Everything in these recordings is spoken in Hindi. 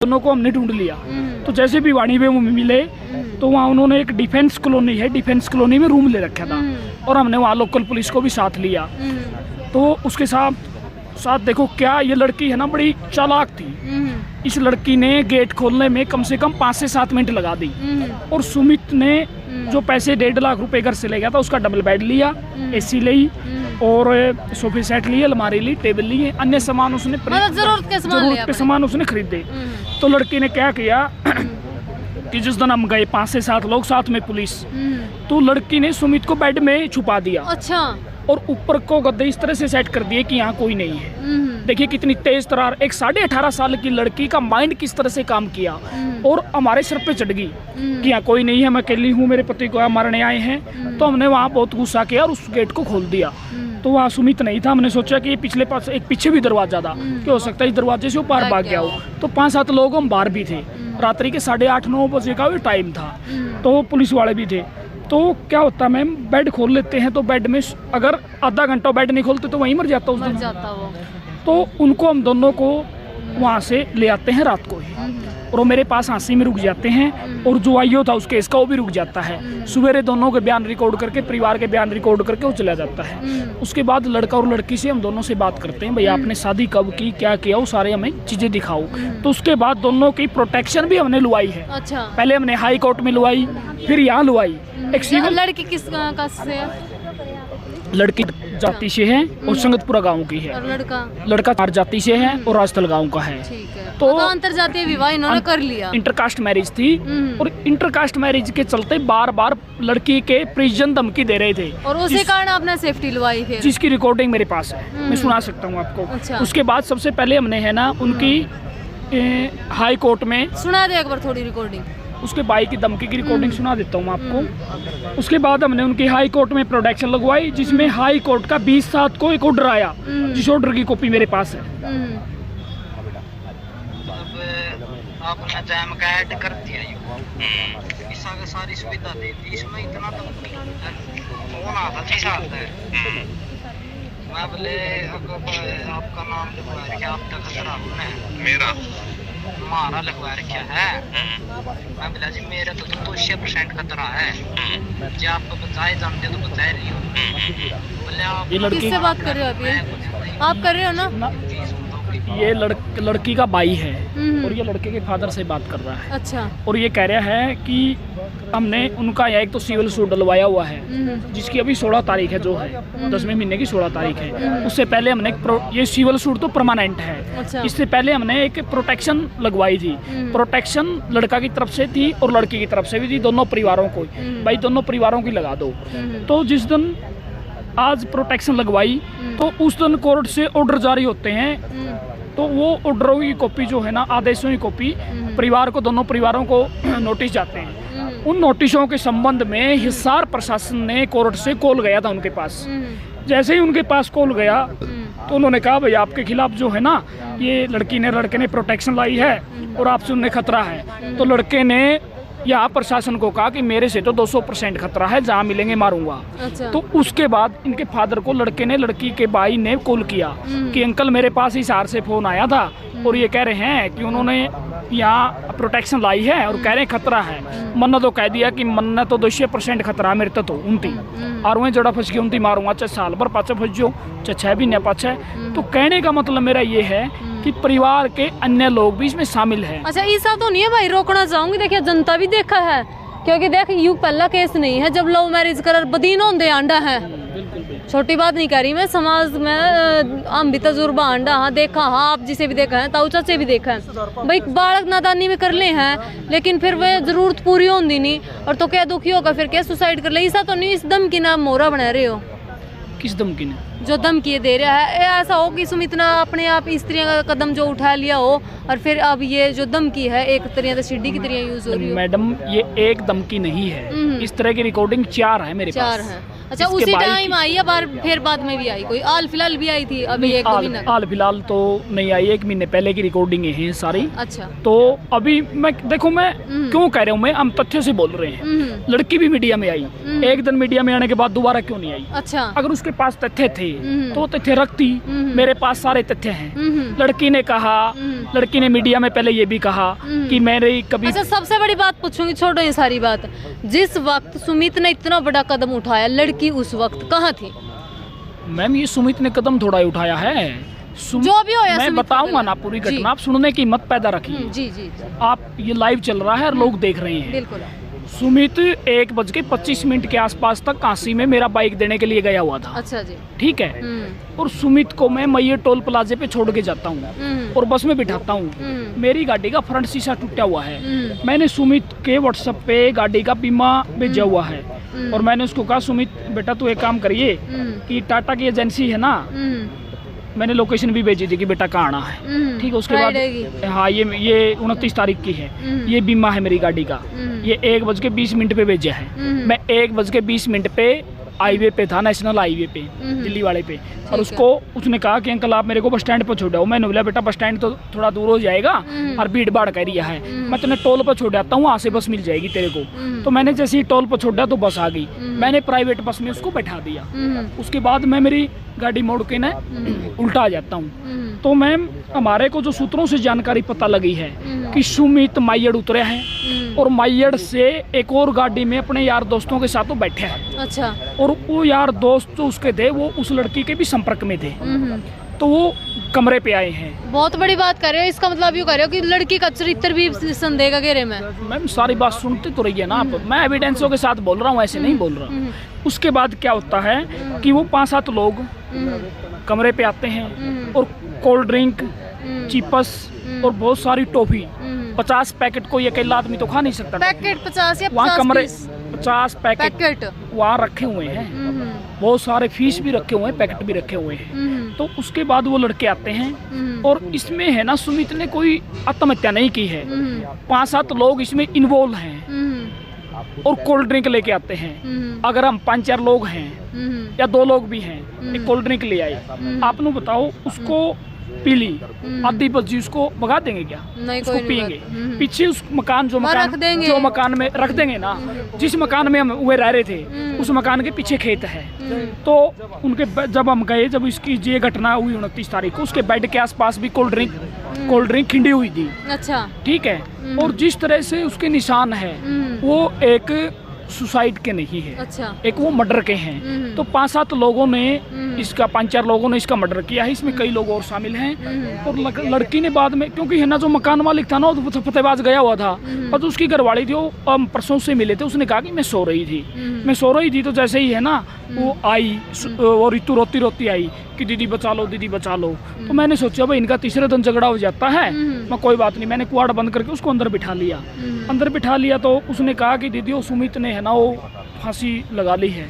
दोनों को हमने ढूंढ लिया। तो जैसे भी वाणी में वो मिले तो वहाँ उन्होंने एक डिफेंस कॉलोनी है, डिफेंस कॉलोनी में रूम ले रखा था और हमने वहाँ लोकल पुलिस को भी साथ लिया। तो उसके साथ देखो क्या ये लड़की है ना, बड़ी चालाक थी। इस लड़की ने गेट खोलने में कम से कम 5 से 7 मिनट लगा दी और सुमित ने जो पैसे 1.5 लाख रुपए घर से ले गया था उसका डबल बेड लिया, एसी ली और सोफे सेट लिए, अलमारी ली, टेबल लिए, अन्य सामान उसने जरूरत के सामान उसने खरीदे। तो लड़की ने क्या किया कि जिस दिन हम गए 5 से 7 लोग साथ में पुलिस, तो लड़की ने सुमित को बेड में छुपा दिया। अच्छा। और ऊपर को गद्दे इस तरह से सेट कर दिए कि यहाँ कोई नहीं है। देखिए कितनी तेज तरार, एक 18.5 साल की लड़की का माइंड किस तरह से काम किया और हमारे सर पे चढ़ गई कि यहाँ कोई नहीं है, मैं अकेली हूँ, मेरे पति को मारने आए हैं। तो हमने वहाँ बहुत गुस्सा किया और उस गेट को खोल दिया। तो वहाँ सुमित नहीं था, हमने सोचा कि पिछले पास एक पीछे भी दरवाजा था कि हो सकता है इस दरवाजे से वो बाहर भाग गया हो। तो 5-7 लोग हम बाहर भी थे, रात्रि के 8:30-9 बजे का भी टाइम था। तो पुलिस वाले भी थे। तो क्या होता है मैम, बेड खोल लेते हैं तो बेड में अगर आधा घंटा बेड नहीं खोलते तो वहीं मर जाता उस दिन। तो उनको हम दोनों को वहाँ से ले आते हैं रात को ही और वो मेरे पास हंसी में रुक जाते हैं और जो आईओ था उसके इसका वो भी रुक जाता है। सवेरे दोनों के बयान रिकॉर्ड करके, परिवार के बयान रिकॉर्ड करके वो चला जाता है। उसके बाद लड़का और लड़की से हम दोनों से बात करते हैं, भैया आपने शादी कब की, क्या किया, वो सारे हमें चीजें दिखाओ। तो उसके बाद दोनों की प्रोटेक्शन भी हमने लुवाई है। अच्छा। पहले हमने हाई कोर्ट में लुवाई, फिर यहाँ लुवाई। एक सिविल लड़की किस कास्ट से है? लड़की जाति से है और संगतपुरा गांव की है। और लड़का तार जाति से है और राजस्थल गांव का है। ठीक है। तो अंतरजातीय विवाह इन्होंने कर लिया। इंटरकास्ट मैरिज थी और इंटरकास्ट मैरिज के चलते बार लड़की के प्रिजन धमकी दे रहे थे और उसी कारण आपने सेफ्टी लुवाई फिर, जिसकी रिकॉर्डिंग मेरे पास है, मैं सुना सकता हूँ आपको। अच्छा। उसके बाद सबसे पहले हमने है ना उनकी हाई कोर्ट में सुना दे एक बार थोड़ी रिकॉर्डिंग, उसके भाई की धमकी की रिकॉर्डिंग सुना देता हूँ आपको। उसके बाद हमने उनकी हाई कोर्ट में प्रोटेक्शन लगवाई, जिसमें हाई कोर्ट का 20/7 को एक ऑर्डर आया, जिस ऑर्डर की कॉपी मेरे पास है। आपने जैम का ऐड कर दिया, इसका सारी सुविधा दे दी, इसमें इतना तो फोन आता था। मैं बोले आपका नाम लिखवा रखा, आप तक खतरा है मेरा, हमारा लिखवा रखा है। मैं बोला जी मेरा तो 200% खतरा है, जी आप बचाए जानते हो तो बचाए रही हो। बोले आप किससे बात कर रहे हो? आप कर रहे हो ना? ये लड़की का भाई है और ये लड़के के फादर से बात कर रहा है। अच्छा। और ये कह रहा है कि हमने उनका एक तो सिविल सूट डलवाया हुआ है, जिसकी अभी 16 तारीख है, जो है 10वें महीने की 16 तारीख है। उससे पहले हमने ये सिविल सूट तो परमानेंट है। अच्छा। इससे पहले हमने एक प्रोटेक्शन लगवाई थी। प्रोटेक्शन लड़का की तरफ से थी और लड़की की तरफ से भी थी, दोनों परिवारों को। भाई दोनों परिवारों की लगा दो। तो जिस दिन आज प्रोटेक्शन लगवाई तो उस दिन कोर्ट से ऑर्डर जारी होते हैं, तो वो ऑर्डरों की कॉपी जो है ना, आदेशों की कॉपी परिवार को, दोनों परिवारों को नोटिस जाते हैं। उन नोटिसों के संबंध में हिसार प्रशासन ने कोर्ट से कॉल गया था उनके पास। जैसे ही उनके पास कॉल गया तो उन्होंने कहा भाई आपके खिलाफ जो है ना, ये लड़के ने प्रोटेक्शन लाई है और आपसे उन्हें खतरा है। तो लड़के ने यहाँ प्रशासन को कहा कि मेरे से तो 200% खतरा है, जहाँ मिलेंगे मारूंगा। अच्छा। तो उसके बाद इनके फादर को लड़के ने, लड़की के भाई ने कॉल किया कि अंकल मेरे पास हिसार से फोन आया था और ये कह रहे हैं कि उन्होंने यहाँ प्रोटेक्शन लाई है और कह रहे हैं खतरा है। मन्ना तो कह दिया कि मन्ना तो 200% खतरा मेरे तो उनती और वहीं जड़ा फंस के उनती मारूंगा, चाहे साल भर पाछे फंस जाओ, चाहे 6 महीने पाछे। तो कहने का मतलब मेरा ये है कि परिवार के अन्य लोग भी इसमें शामिल हैं। अच्छा, ऐसा तो नहीं है भाई, रोकना चाहूंगी। देखिए जनता भी देखा है, क्योंकि देख यू पहला केस नहीं है जब लव मैरिज कर बदीन होंदे आंडा है। छोटी बात नहीं कह रही मैं, समाज में हम भी तजुर्बा आंडा हाँ देखा, हाँ आप जिसे भी देखा है, ताऊ चाचे भी देखा है भाई, बालक नादानी में कर ले हैं, लेकिन फिर वह जरूरत पूरी होती नहीं और तो क्या दुखी होगा फिर क्या सुसाइड कर ले। ऐसा तो नहीं इस दम की नाम मोहरा बना रहे हो? किस धमकी ने? जो धमकी दे रहा है, ऐसा हो कि सुमित ने अपने आप स्त्रियों का कदम जो उठा लिया हो और फिर अब ये जो धमकी है एक तरह से सीढ़ी की तरह यूज हो रही है। मैडम ये एक धमकी नहीं है, इस तरह की रिकॉर्डिंग 4 है मेरे पास। 4 है। अच्छा, उसी टाइम आई है बार, फिर बाद में भी आई कोई? हाल फिलहाल भी आई थी अभी 1-2 महीने? हाल फिलहाल तो नहीं आई, 1 महीने पहले की रिकॉर्डिंग है सारी। अच्छा। तो अभी मैं देखो, मैं क्यों कह रहा हूँ, मैं हम तथ्य से बोल रहे हैं। लड़की भी मीडिया में आई, एक दिन मीडिया में आने के बाद दोबारा क्यों नहीं आई? अच्छा। अगर उसके पास तथ्य थे तो तथ्य रखती। मेरे पास सारे तथ्य हैं। लड़की ने कहा लड़की ने मीडिया में पहले ये भी कहा कि मैंने कभी। अच्छा, सबसे बड़ी बात पूछूंगी, छोड़ो ये सारी बात। जिस वक्त सुमित ने इतना बड़ा कदम उठाया, लड़की उस वक्त कहाँ थी? मैम ये सुमित ने कदम थोड़ा ही उठाया है, जो भी होया मैं बताऊंगा ना पूरी घटना, आप सुनने की मत पैदा रखिए। जी जी, आप ये लाइव चल रहा है और लोग देख रहे हैं। बिल्कुल। सुमित 1:25 के आसपास तक काशी में मेरा बाइक देने के लिए गया हुआ था। अच्छा जी। ठीक है। और सुमित को मैं मैयर टोल प्लाजे पे छोड़ के जाता हूँ और बस में बिठाता हूँ। मेरी गाड़ी का फ्रंट शीशा टूटा हुआ है। मैंने सुमित के व्हाट्सएप पे गाड़ी का बीमा भेजा हुआ है और मैंने उसको कहा, सुमित बेटा तू एक काम करिए कि टाटा की एजेंसी है ना, मैंने लोकेशन भी भेजी थी कि बेटा कहाँ आना है। ठीक है। उसके बाद हाँ ये 29 तारीख की है, ये बीमा है मेरी गाड़ी का। ये 1:20 पे भेजा है। मैं 1:20 पे हाईवे पे था, नेशनल हाईवे पे, दिल्ली वाले पे। और उसको उसने कहा कि अंकल आप मेरे को बस स्टैंड पर छोड़ाओ। मैंने बोला बेटा बस स्टैंड तो थोड़ा दूर हो जाएगा और भीड़ भाड़ का एरिया है, मैं तुम्हें टोल पर छोड़ आता हूँ, वहाँ से बस मिल जाएगी तेरे को। तो मैंने जैसे ही टोल पर छोड़ा तो बस आ गई। मैंने प्राइवेट बस में उसको बैठा दिया। उसके बाद मैं मेरी गाड़ी मोड़ के ना उल्टा आ जाता हूँ। तो मैम हमारे को जो सूत्रों से जानकारी पता लगी है कि सुमित मायड़ उतरे हैं और मायड़ से एक और गाड़ी में अपने यार दोस्तों के साथ वो बैठे हैं। अच्छा। और वो यार दोस्त जो उसके थे वो उस लड़की के भी संपर्क में थे, तो वो कमरे पे आए हैं। बहुत बड़ी बात कर रहे हो, इसका मतलब ये कह रहे हो कि लड़की का चरित्र भी संदेह का घेरे में। मैम सारी बात सुनते तो रहिए ना आप, मैं एविडेंसों के साथ बोल रहा हूँ, ऐसे नहीं बोल रहा। उसके बाद क्या होता है कि वो 5-7 लोग कमरे पे आते हैं और कोल्ड ड्रिंक, चिप्स और बहुत सारी टॉफी, 50 पैकेट कोई अकेला आदमी तो खा नहीं सकता। पैकेट 50 या 50 कमरे 50 पैकेट वहाँ रखे हुए हैं। बहुत सारे फीस भी रखे हुए हैं, पैकेट भी रखे हुए हैं। तो उसके बाद वो लड़के आते हैं और इसमें है ना सुमित ने कोई आत्महत्या नहीं की है। 5-7 लोग इसमें इन्वॉल्व हैं और कोल्ड ड्रिंक लेके आते हैं। अगर हम 5-4 लोग हैं या 2 लोग भी हैं, एक कोल्ड ड्रिंक ले आए, आपने बताओ उसको पी ली, आधी बची, उसको भगा देंगे क्या? नहीं, उसको पियेंगे। पीछे उस मकान जो मकान में रख देंगे ना, जिस मकान में हम हुए रह रहे थे उस मकान के पीछे खेत है। तो उनके जब हम गए, जब इसकी ये घटना हुई 29 तारीख को, उसके बेड के आसपास भी कोल्ड ड्रिंक खिंडी हुई थी। अच्छा। ठीक है। और जिस तरह से उसके निशान है वो एक सुसाइड के नहीं है। अच्छा। एक वो मर्डर के हैं। तो 5-7 लोगों ने इसका 5-4 लोगों ने इसका मर्डर किया है। इसमें कई लोग और शामिल हैं। और लड़की ने बाद में, क्योंकि है ना जो मकान मालिक था ना वो फतेहबाद गया हुआ था और उसकी घरवाली थी, वो परसों से मिले थे। उसने कहा कि मैं सो रही थी। तो जैसे ही है ना वो आई और ऋतु रोती रोती आई कि दीदी बचा लो, दीदी बचा लो। तो मैंने सोचा भाई इनका तीसरे दिन झगड़ा हो जाता है, मैं कोई बात नहीं, मैंने कुआड़ बंद करके उसको अंदर बिठा लिया। तो उसने कहा कि दीदी वो सुमित ने है ना वो फांसी लगा ली है।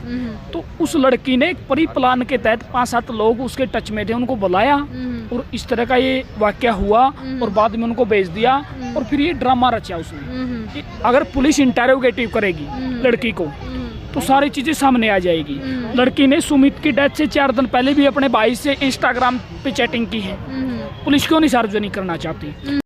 तो उस लड़की ने एक परी प्लान के तहत 5-7 लोग उसके टच में थे, उनको बुलाया और इस तरह का ये वाकया हुआ और बाद में उनको भेज दिया और फिर ये ड्रामा रचा उसने कि अगर पुलिस इंटरोगेटिव करेगी लड़की को तो सारी चीजें सामने आ जाएगी। लड़की ने सुमित की डेथ से 4 दिन पहले भी अपने भाई से इंस्टाग्राम पे चैटिंग की है। पुलिस क्यों नहीं सार्वजनिक करना चाहती?